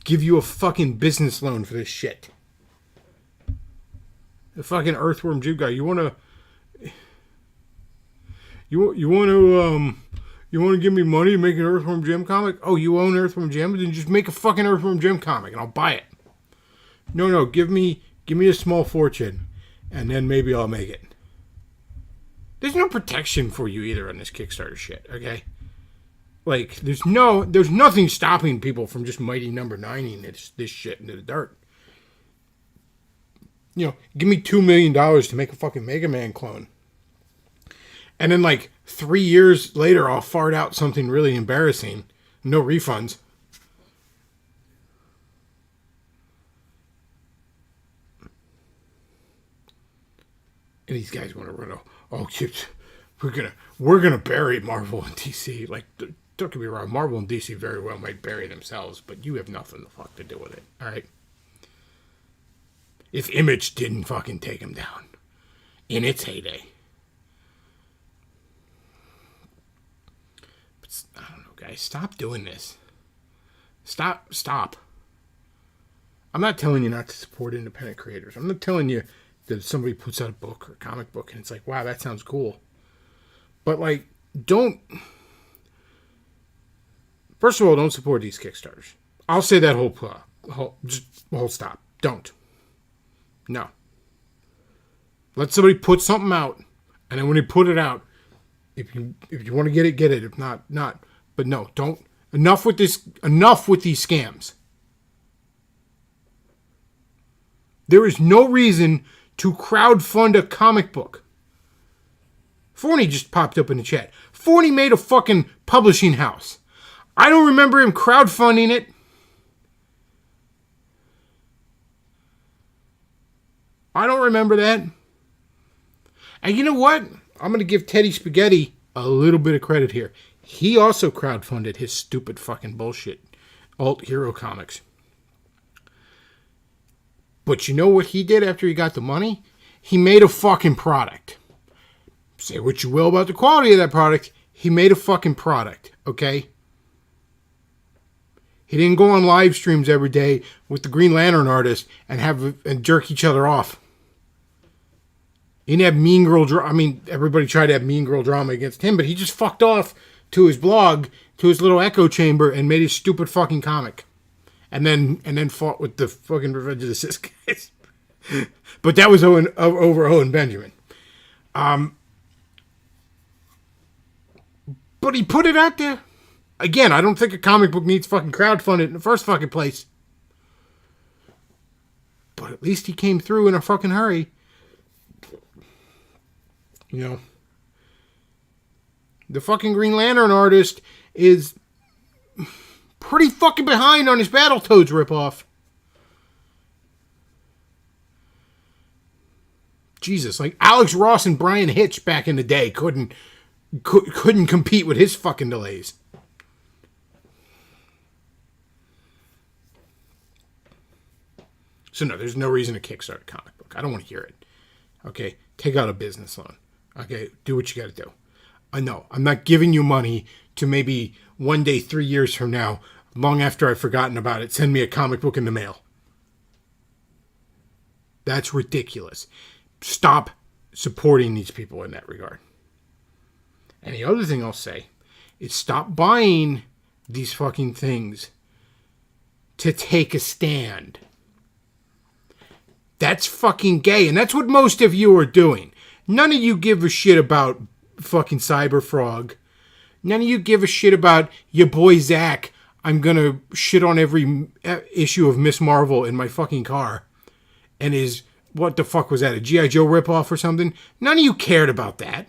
give you a fucking business loan for this shit? The fucking Earthworm Jim guy. You want to give me money to make an Earthworm Jim comic? Oh, you own Earthworm Jim? Then just make a fucking Earthworm Jim comic and I'll buy it. No, give me a small fortune and then maybe I'll make it. There's no protection for you either on this Kickstarter shit, okay? Like, there's nothing stopping people from just Mighty Number 9ing this shit into the dirt. Give me $2 million to make a fucking Mega Man clone. And then, 3 years later, I'll fart out something really embarrassing. No refunds. And these guys want to run we're gonna bury Marvel and DC. Don't get me wrong, Marvel and DC very well might bury themselves, but you have nothing to fuck to do with it. All right. If Image didn't fucking take him down in its heyday. But I don't know, guys. Stop doing this. Stop. I'm not telling you not to support independent creators. I'm not telling you that somebody puts out a book or a comic book and it's like, wow, that sounds cool. But, don't... First of all, don't support these Kickstarters. I'll say that whole stop. Don't. No. Let somebody put something out, and then when they put it out, if you want to get it, get it. If not, not. But no, don't. Enough with this. Enough with these scams. There is no reason to crowdfund a comic book. Forney just popped up in the chat. Forney made a fucking publishing house. I don't remember him crowdfunding it. I don't remember that. And you know what? I'm going to give Teddy Spaghetti a little bit of credit here. He also crowdfunded his stupid fucking bullshit alt hero comics. But you know what he did after he got the money? He made a fucking product. Say what you will about the quality of that product. He made a fucking product, okay? He didn't go on live streams every day with the Green Lantern artist and jerk each other off. He didn't have Mean Girl drama. I mean, everybody tried to have Mean Girl drama against him, but he just fucked off to his blog, to his little echo chamber, and made his stupid fucking comic. And then fought with the fucking Revenge of the Sith guys. But that was over Owen Benjamin. But But he put it out there. Again, I don't think a comic book needs fucking crowdfunded in the first fucking place. But at least he came through in a fucking hurry. You know. The fucking Green Lantern artist is pretty fucking behind on his Battletoads ripoff. Jesus, like Alex Ross and Brian Hitch back in the day couldn't compete with his fucking delays. So no, there's no reason to kickstart a comic book. I don't want to hear it. Okay, take out a business loan. Okay, do what you got to do. No, I'm not giving you money to maybe one day, 3 years from now, long after I've forgotten about it, send me a comic book in the mail. That's ridiculous. Stop supporting these people in that regard. And the other thing I'll say is stop buying these fucking things to take a stand. That's fucking gay, and that's what most of you are doing. None of you give a shit about fucking Cyberfrog. None of you give a shit about your boy Zach. I'm gonna shit on every issue of Miss Marvel in my fucking car. And his, what the fuck was that, a G.I. Joe ripoff or something? None of you cared about that.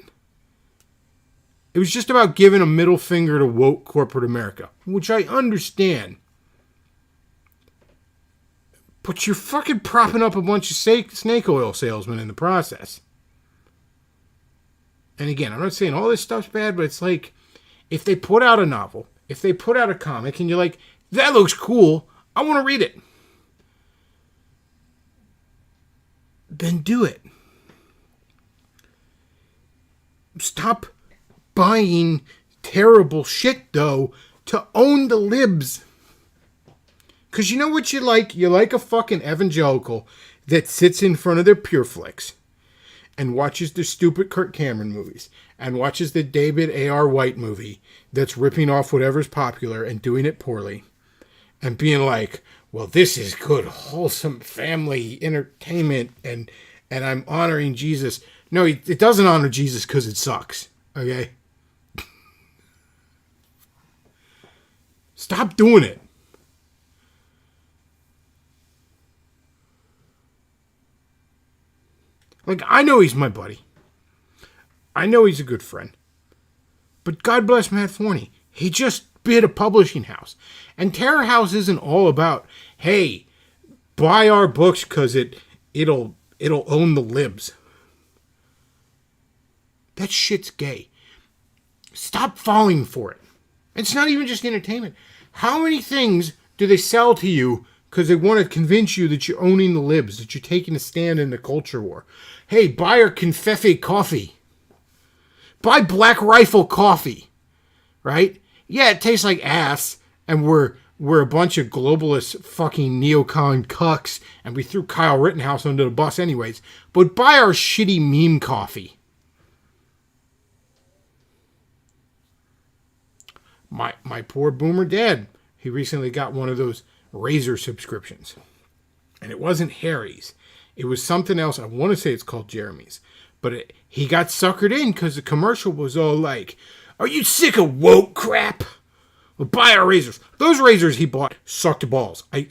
It was just about giving a middle finger to woke corporate America, which I understand. But you're fucking propping up a bunch of snake oil salesmen in the process. And again, I'm not saying all this stuff's bad, but it's like, if they put out a novel, if they put out a comic, and you're like, that looks cool, I want to read it. Then do it. Stop buying terrible shit, though, to own the libs. Because you know what you like? You like a fucking evangelical that sits in front of their PureFlix and watches the stupid Kirk Cameron movies and watches the David A.R. White movie that's ripping off whatever's popular and doing it poorly and being like, well, this is good, wholesome family entertainment and I'm honoring Jesus. No, it doesn't honor Jesus because it sucks, okay? Stop doing it. Like, I know he's my buddy. I know he's a good friend. But God bless Matt Forney. He just bid a publishing house. And Terror House isn't all about, hey, buy our books because it'll own the libs. That shit's gay. Stop falling for it. It's not even just entertainment. How many things do they sell to you because they want to convince you that you're owning the libs, that you're taking a stand in the culture war? Hey, buy our Confefe coffee. Buy Black Rifle coffee. Right? Yeah, it tastes like ass, and we're a bunch of globalist fucking neocon cucks, and we threw Kyle Rittenhouse under the bus anyways. But buy our shitty meme coffee. My poor boomer dad, he recently got one of those Razor subscriptions. And it wasn't Harry's. It was something else. I want to say it's called Jeremy's. But he got suckered in because the commercial was all like, are you sick of woke crap? Well, buy our razors. Those razors he bought sucked balls. I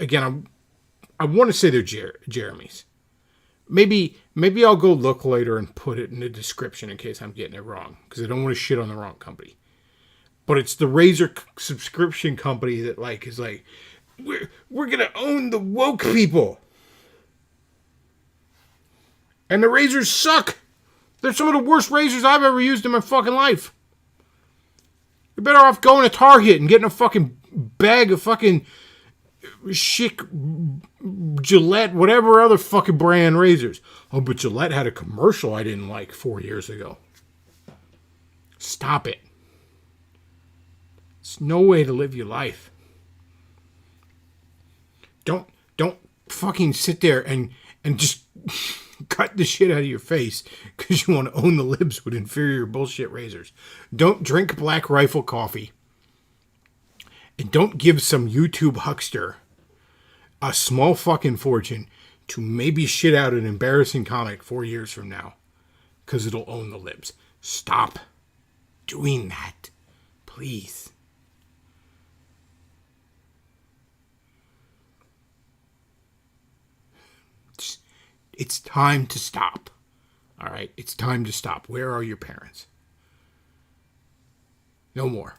want to say they're Jeremy's. Maybe I'll go look later and put it in the description in case I'm getting it wrong. Because I don't want to shit on the wrong company. But it's the Razor subscription company that is like, we're going to own the woke people. And the razors suck. They're some of the worst razors I've ever used in my fucking life. You're better off going to Target and getting a fucking bag of fucking Chic, Gillette, whatever other fucking brand razors. Oh, but Gillette had a commercial I didn't like 4 years ago. Stop it. It's no way to live your life. Don't fucking sit there and just cut the shit out of your face because you want to own the libs with inferior bullshit razors. Don't drink Black Rifle coffee. And don't give some YouTube huckster a small fucking fortune to maybe shit out an embarrassing comic 4 years from now because it'll own the libs. Stop doing that. Please. It's time to stop. All right? It's time to stop. Where are your parents? No more.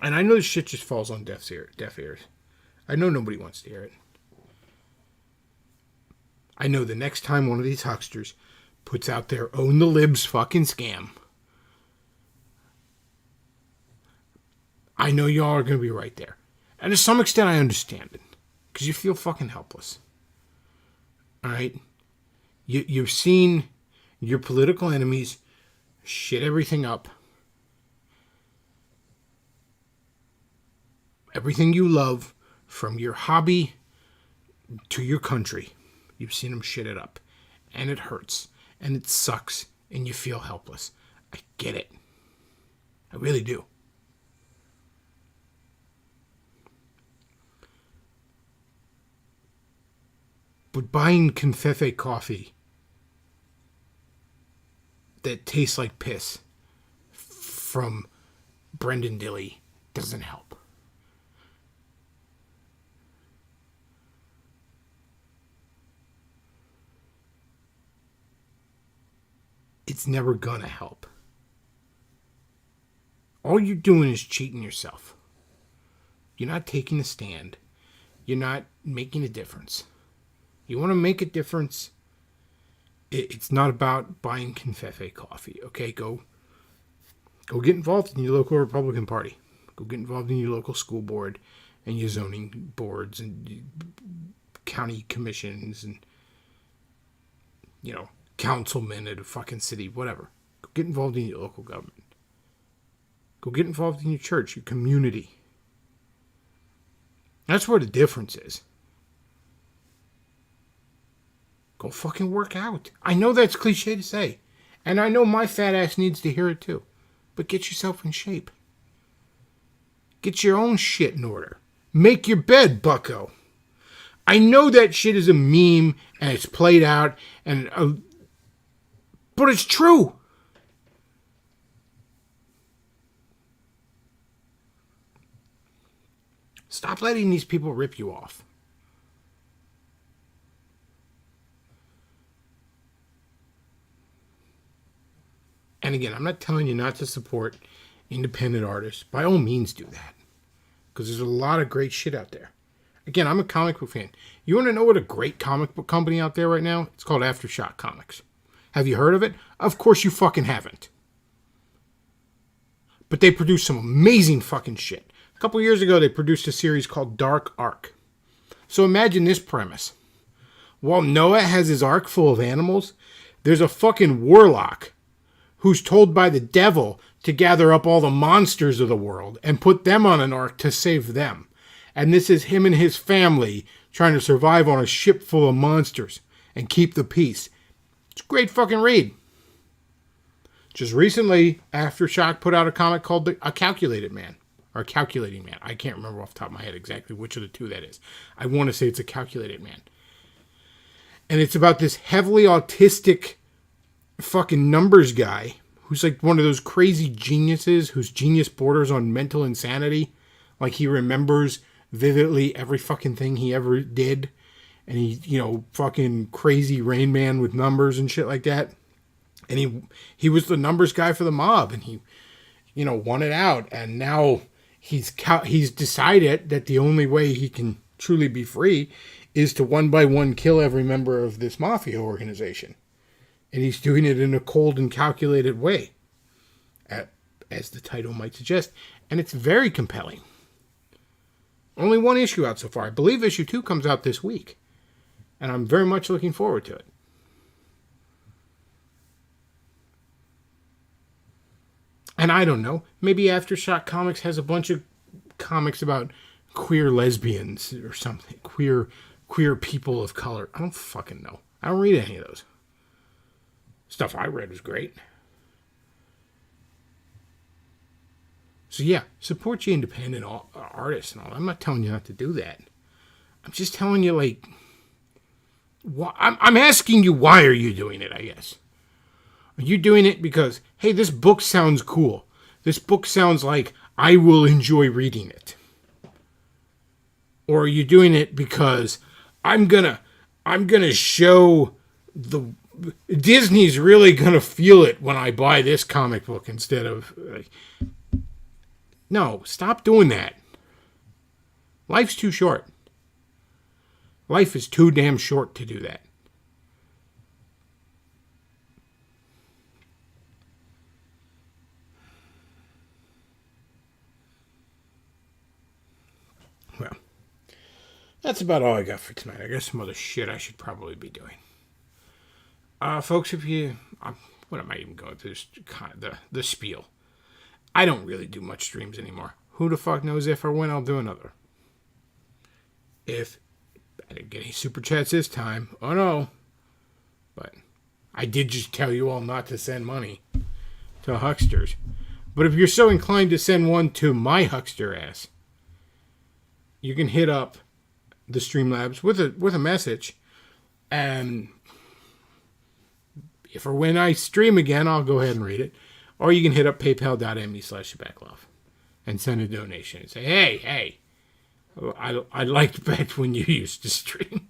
And I know this shit just falls on deaf ears. I know nobody wants to hear it. I know the next time one of these hucksters puts out their own the libs fucking scam, I know y'all are going to be right there. And to some extent, I understand it. Because you feel fucking helpless. Alright? You've seen your political enemies shit everything up. Everything you love, from your hobby to your country, you've seen them shit it up. And it hurts. And it sucks. And you feel helpless. I get it. I really do. But buying Confefe coffee that tastes like piss from Brendan Dilly doesn't help. It's never gonna help. All you're doing is cheating yourself. You're not taking a stand. You're not making a difference. You want to make a difference? It's not about buying Confefe coffee, okay? Go get involved in your local Republican Party. Go get involved in your local school board and your zoning boards and county commissions and, councilmen at a fucking city, whatever. Go get involved in your local government. Go get involved in your church, your community. That's where the difference is. Go fucking work out. I know that's cliche to say. And I know my fat ass needs to hear it too. But get yourself in shape. Get your own shit in order. Make your bed, bucko. I know that shit is a meme and it's played out but it's true. Stop letting these people rip you off. And again, I'm not telling you not to support independent artists. By all means, do that. Because there's a lot of great shit out there. Again, I'm a comic book fan. You want to know what a great comic book company out there right now? It's called Aftershock Comics. Have you heard of it? Of course you fucking haven't. But they produce some amazing fucking shit. A couple years ago, they produced a series called Dark Ark. So imagine this premise. While Noah has his ark full of animals, there's a fucking warlock who's told by the devil to gather up all the monsters of the world and put them on an ark to save them. And this is him and his family trying to survive on a ship full of monsters and keep the peace. It's a great fucking read. Just recently, Aftershock put out a comic called A Calculated Man. Or Calculating Man. I can't remember off the top of my head exactly which of the two that is. I want to say it's A Calculated Man. And it's about this heavily autistic fucking numbers guy who's like one of those crazy geniuses whose genius borders on mental insanity. Like he remembers vividly every fucking thing he ever did. And he, fucking crazy Rain Man with numbers and shit like that. And he was the numbers guy for the mob. And he, won it out. And now he's decided that the only way he can truly be free is to one by one kill every member of this mafia organization. And he's doing it in a cold and calculated way, as the title might suggest. And it's very compelling. Only one issue out so far. I believe issue 2 comes out this week. And I'm very much looking forward to it. And I don't know. Maybe Aftershock Comics has a bunch of comics about queer lesbians or something. Queer people of color. I don't fucking know. I don't read any of those. Stuff I read was great. So yeah, support your independent artists and all. I'm not telling you not to do that. I'm just telling you, I'm asking you, why are you doing it, I guess? Are you doing it because, hey, this book sounds cool. This book sounds like I will enjoy reading it. Or are you doing it because I'm gonna show Disney's really gonna feel it when I buy this comic book instead of no, stop doing that. Life's too short. Life is too damn short to do that. Well, that's about all I got for tonight. I got some other shit I should probably be doing. Folks, if you... what am I even going through? The spiel. I don't really do much streams anymore. Who the fuck knows if or when I'll do another? If I didn't get any super chats this time, oh no. But I did just tell you all not to send money to hucksters. But if you're so inclined to send one to my huckster ass, you can hit up the Streamlabs with a message, and if or when I stream again, I'll go ahead and read it. Or you can hit up paypal.me/thebechtloff and send a donation and say, hey, I liked back when you used to stream.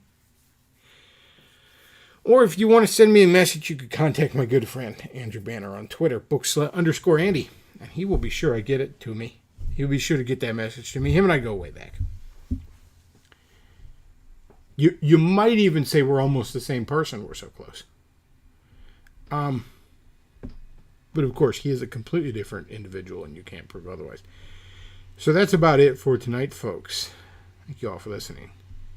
Or if you want to send me a message, you could contact my good friend Andrew Banner on Twitter, _Andy, and he will be sure I get it to me. He'll be sure to get that message to me. Him and I go way back. You might even say we're almost the same person. We're so close. But of course, he is a completely different individual, and you can't prove otherwise. So that's about it for tonight, folks. Thank you all for listening.